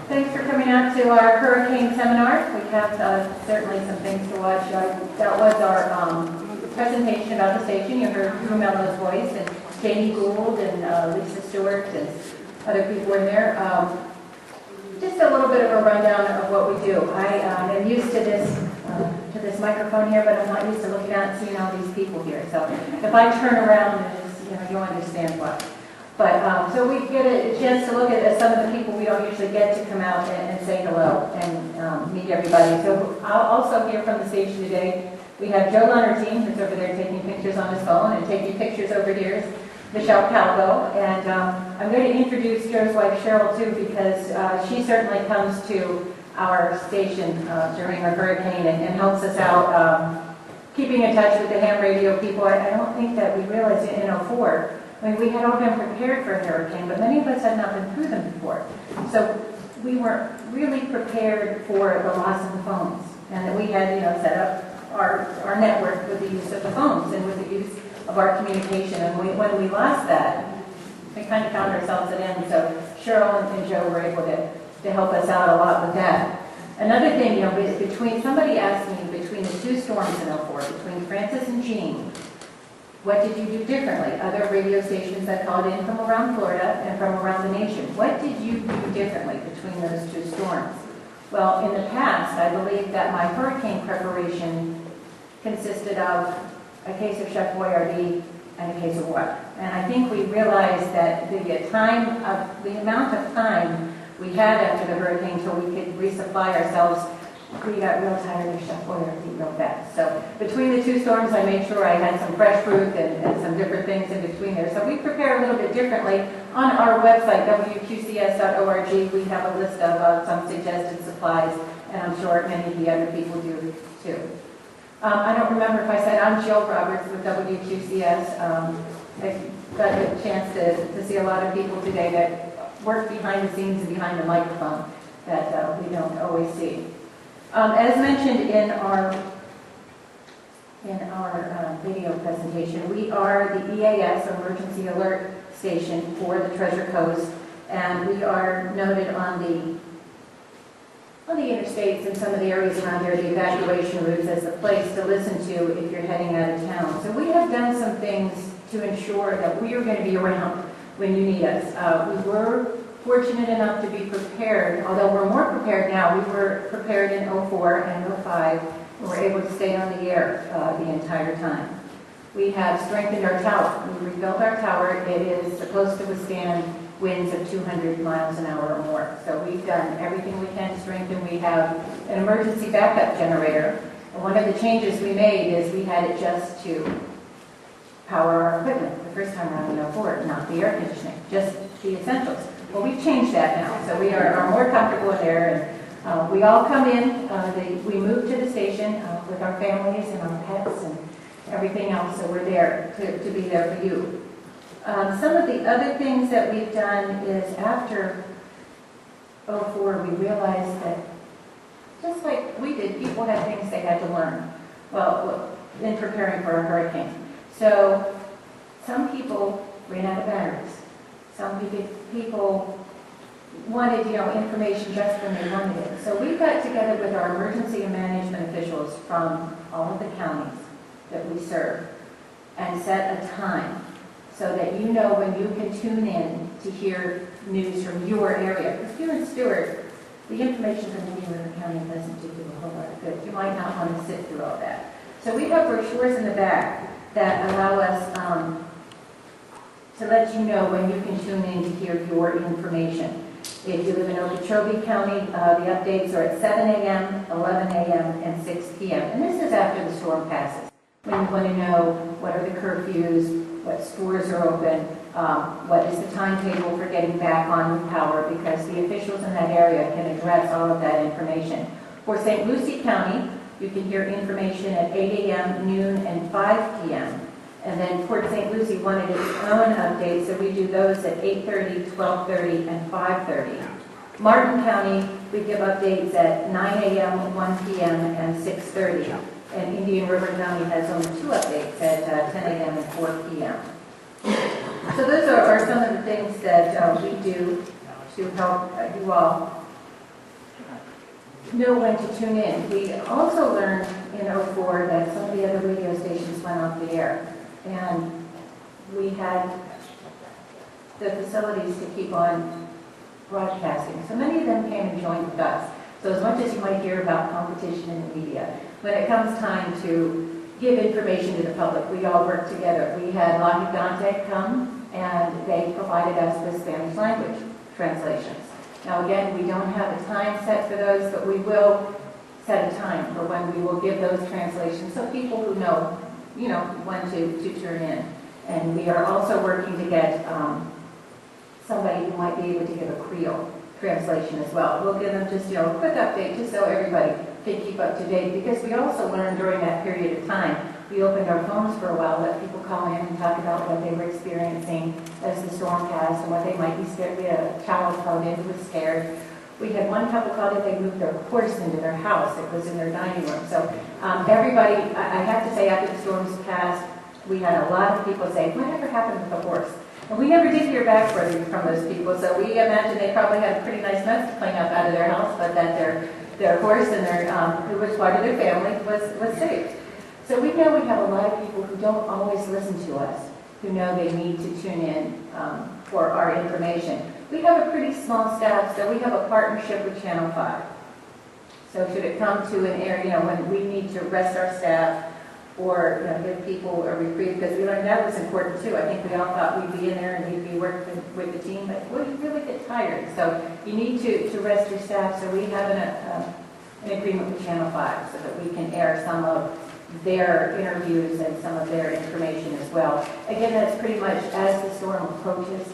Thanks for coming out to our hurricane seminar. We have certainly some things to watch. That was our presentation about the station. You heard Drew Mello's voice and Jamie Gould and Lisa Stewart and other people in there. Just a little bit of a rundown of what we do. I am used to this microphone here, but I'm not used to looking out and seeing all these people here. So if I turn around, you'll understand why. But so we get a chance to look at some of the people we don't usually get to come out and say hello and meet everybody. So I'll also hear from the station today. We have Joe Leonardine, who's over there taking pictures on his phone, and taking pictures over here is Michelle Calvo. And I'm going to introduce Joe's wife, Cheryl, too, because she certainly comes to our station during a hurricane and helps us out, keeping in touch with the ham radio people. I don't think that we realized it in 2004. I mean, we had all been prepared for a hurricane, but many of us had not been through them before. So we weren't really prepared for the loss of the phones, and that we had, set up our network with the use of the phones and with the use of our communication. And when we lost that, we kind of found ourselves at end. So Cheryl and Joe were able to help us out a lot with that. Another thing, somebody asked me between the two storms in 2004, between Francis and Jean, what did you do differently? Other radio stations that called in from around Florida and from around the nation. What did you do differently between those two storms? Well, in the past, I believe that my hurricane preparation consisted of a case of Chef Boyardee and a case of water. And I think we realized that the amount of time we had after the hurricane till we could resupply ourselves, we got real tired of Chef Boyardee real fast. So between the two storms, I made sure I had some fresh fruit and some different things in between there. So we prepare a little bit differently. On our website, WQCS.org, we have a list of some suggested supplies, and I'm sure many of the other people do too. I don't remember if I said I'm Jill Roberts with WQCS. I got a chance to see a lot of people today that work behind the scenes and behind the microphone that we don't always see. As mentioned in our video presentation, we are the EAS, Emergency Alert Station for the Treasure Coast, and we are noted on the interstates and some of the areas around there, the evacuation routes, as the place to listen to if you're heading out of town. So we have done some things to ensure that we are going to be around when you need us. We were fortunate enough to be prepared, although we're more prepared now. We were prepared in 2004 and 2005, and were able to stay on the air the entire time. We have strengthened our tower. We rebuilt our tower. It is supposed to withstand winds of 200 miles an hour or more. So we've done everything we can to strengthen. We have an emergency backup generator. And one of the changes we made is we had it just to power our equipment the first time around in 2004, not the air conditioning, just the essentials. Well, we've changed that now, so we are more comfortable in there. And we all come in, we move to the station with our families and our pets and everything else, so we're there to be there for you. Some of the other things that we've done is after 2004, we realized that just like we did, people had things they had to learn, well, in preparing for a hurricane. So some people ran out of batteries. Some people wanted, information just when they wanted it. So we got together with our emergency and management officials from all of the counties that we serve and set a time so that you know when you can tune in to hear news from your area. Because here in Stewart, the information from the New County doesn't do you a whole lot of good. You might not want to sit through all that. So we have brochures in the back that allow us to let you know when you can tune in to hear your information. If you live in Okeechobee County, the updates are at 7 a.m., 11 a.m., and 6 p.m. And this is after the storm passes. When you want to know what are the curfews, what stores are open, what is the timetable for getting back on with power, because the officials in that area can address all of that information. For St. Lucie County, you can hear information at 8 a.m., noon, and 5 p.m. And then Port St. Lucie wanted its own update, so we do those at 8:30, 12:30, and 5:30. Martin County, we give updates at 9 a.m., 1 p.m., and 6:30. And Indian River County has only two updates at 10 a.m. and 4 p.m. So those are some of the things that we do to help you all know when to tune in. We also learned in '04 that some of the other radio stations went off the air, and we had the facilities to keep on broadcasting. So many of them came and joined with us. So as much as you might hear about competition in the media, when it comes time to give information to the public, we all work together. We had La Gigante come, and they provided us with Spanish language translations. Now again, we don't have a time set for those, but we will set a time for when we will give those translations so people who know, when to turn in. And we are also working to get somebody who might be able to give a Creole translation as well. We'll give them just, a quick update just so everybody can keep up to date, because we also learned during that period of time, we opened our phones for a while, let people call in and talk about what they were experiencing as the storm passed and what they might be scared. We had a child called in who was scared. We had one couple called in, they moved their horse into their house. It was in their dining room. So everybody, I have to say, after the storms passed, we had a lot of people say, whatever happened with the horse? And we never did hear back from those people, so we imagine they probably had a pretty nice mess to clean up out of their house, but that their horse and who was part of their family was saved. So we know we have a lot of people who don't always listen to us, who know they need to tune in for our information. We have a pretty small staff, so we have a partnership with Channel 5. So should it come to an area, when we need to rest our staff, or give people a reprieve, because we learned that was important too. I think we all thought we'd be in there and we'd be working with the team, but we really get tired. So you need to rest your staff. So we have an agreement with Channel 5 so that we can air some of their interviews and some of their information as well. Again, that's pretty much as the storm approaches.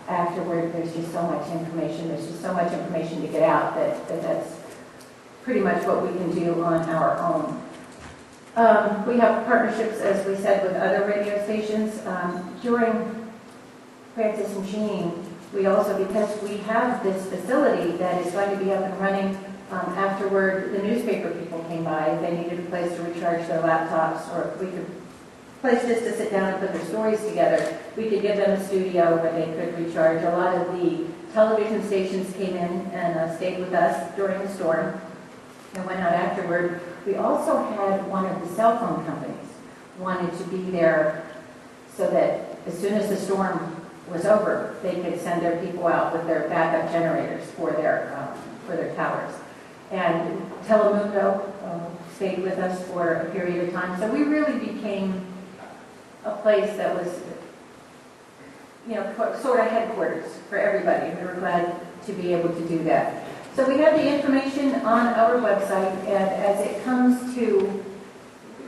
Afterward, there's just so much information. There's just so much information to get out that's pretty much what we can do on our own. We have partnerships, as we said, with other radio stations. During Francis and Jean, we also, because we have this facility that is going to be up and running afterward, the newspaper people came by. If they needed a place to recharge their laptops, or we could place just to sit down and put their stories together, we could give them a studio where they could recharge. A lot of the television stations came in and stayed with us during the storm and went out afterward. We also had one of the cell phone companies wanted to be there so that as soon as the storm was over, they could send their people out with their backup generators for their towers. And Telemundo stayed with us for a period of time. So we really became a place that was, sort of headquarters for everybody. We were glad to be able to do that. So we have the information on our website, and as it comes to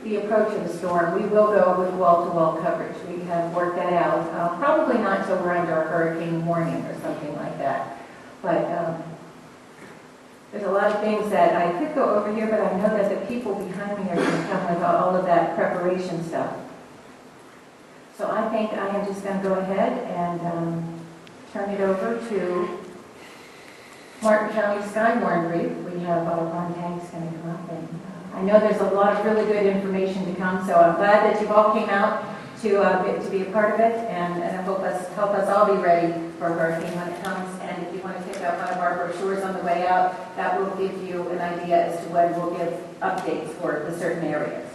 the approach of the storm, we will go with wall-to-wall coverage. We have worked that out. Probably not until we're under a hurricane warning or something like that. But there's a lot of things that I could go over here, but I know that the people behind me are going to come with all of that preparation stuff. So I think I am just going to go ahead and turn it over to Martin County Skywarn Brief. We have Ron Tanks going to come up, and I know there's a lot of really good information to come, so I'm glad that you all came out to be a part of it, and I hope us all be ready for a hurricane when it comes. And if you want to pick up one of our brochures on the way out, that will give you an idea as to when we'll give updates for the certain areas.